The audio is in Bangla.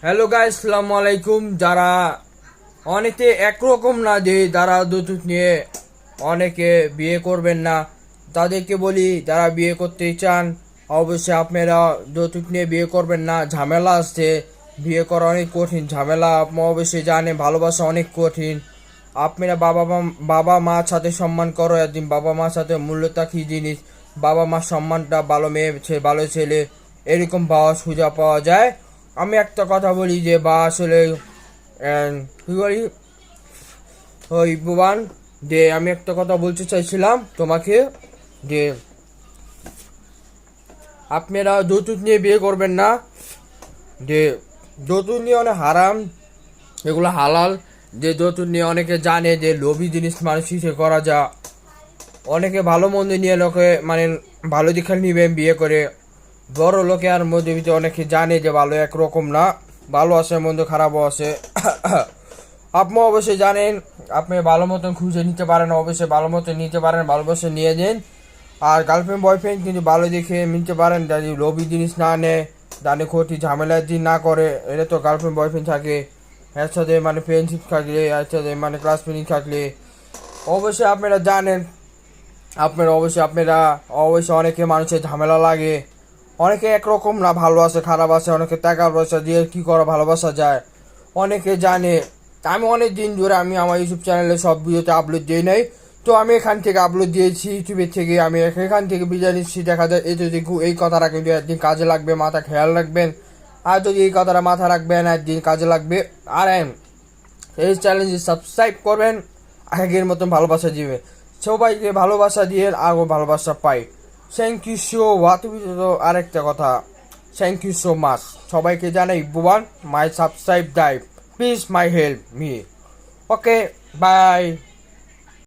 হ্যালো গাইস, আসসালামু আলাইকুম। যারা অনেকে একরকম না, যে যারা যৌতুক নিয়ে অনেকে বিয়ে করবেন না, তাদেরকে বলি যারা বিয়ে করতে চান অবশ্যই আপনারা যৌতুক নিয়ে বিয়ে করবেন না। ঝামেলা আসছে, বিয়ে করা অনেক কঠিন ঝামেলা। আপনি অবশ্যই জানেন ভালোবাসা অনেক কঠিন। আপনারা বাবা মার সাথে সম্মান করো, একদিন বাবা মার সাথে মূল্যতা কী জিনিস, বাবা মার সম্মানটা, ভালো মেয়ে ভালো ছেলে এরকম পাওয়া সুযোগ পাওয়া যায়। আমি একটা কথা বলি যে বা আসলে কী বলি ওই ভুবান, যে আমি একটা কথা বলতে চাইছিলাম তোমাকে, যে আপনারা যৌতুক নিয়ে বিয়ে করবেন না। যে যৌতুক নিয়ে অনেক হারাম, এগুলো হালাল। যে যৌতুক নিয়ে অনেকে জানে যে লোভী জিনিস মানুষ হিসেবে করা যা, অনেকে ভালো মন্দ নিয়ে লোকে মানে ভালো দিকে নিবে বিয়ে করে। বড় লোকে আর মধ্যবিত্ত অনেকে জানে যে ভালো একরকম না, ভালো আছে মন্দ খারাপও আছে। আপনি অবশ্যই জানেন, আপনি ভালো মতন খুঁজে নিতে পারেন, অবশ্যই ভালো মতন নিতে পারেন, ভালোবাসে নিয়ে নিন। আর গার্লফ্রেন্ড বয়ফ্রেন্ড কিন্তু ভালো দেখে নিতে পারেন, যদি লোভী জিনিস না নেয়, জানে ক্ষতি ঝামেলার দিন না করে। এটা তো গার্লফ্রেন্ড বয়ফ্রেন্ড থাকে, এর সাথে মানে ফ্রেন্ডশিপ থাকলে, এর সাথে মানে ক্লাস ফ্রেন্ড থাকলে অবশ্যই আপনারা জানেন। অবশ্যই অনেকে মানুষের ঝামেলা লাগে, অনেকে একরকম না, ভালোবাসে খারাপ আছে, অনেকে টাকা পয়সা দিয়ে কী করে ভালোবাসা যায় অনেকে জানে। আমি অনেক দিন ধরে আমি আমার ইউটিউব চ্যানেলে সব ভিডিওতে আপলোড দিই নাই, তো আমি এখান থেকে আপলোড দিয়েছি ইউটিউবের থেকে। আমি এখান থেকে বিদায় নিচ্ছি। দেখা যায় এই যদি এই কথাটা কিন্তু একদিন কাজে লাগবে, মাথা খেয়াল রাখবেন। আর যদি এই কথাটা মাথা রাখবেন একদিন কাজে লাগবে। আর এই চ্যানেলটি সাবস্ক্রাইব করবেন, আগের মতন ভালোবাসা দিবে। সবাইকে ভালোবাসা দিয়ে আরও ভালোবাসা পাই। Thank you so much. আরেকটা কথা, থ্যাংক ইউ সো মাচ সবাইকে জানাই বুবান মাই সাবস্ক্রাইব ডাইভ, please my help me. Okay, by.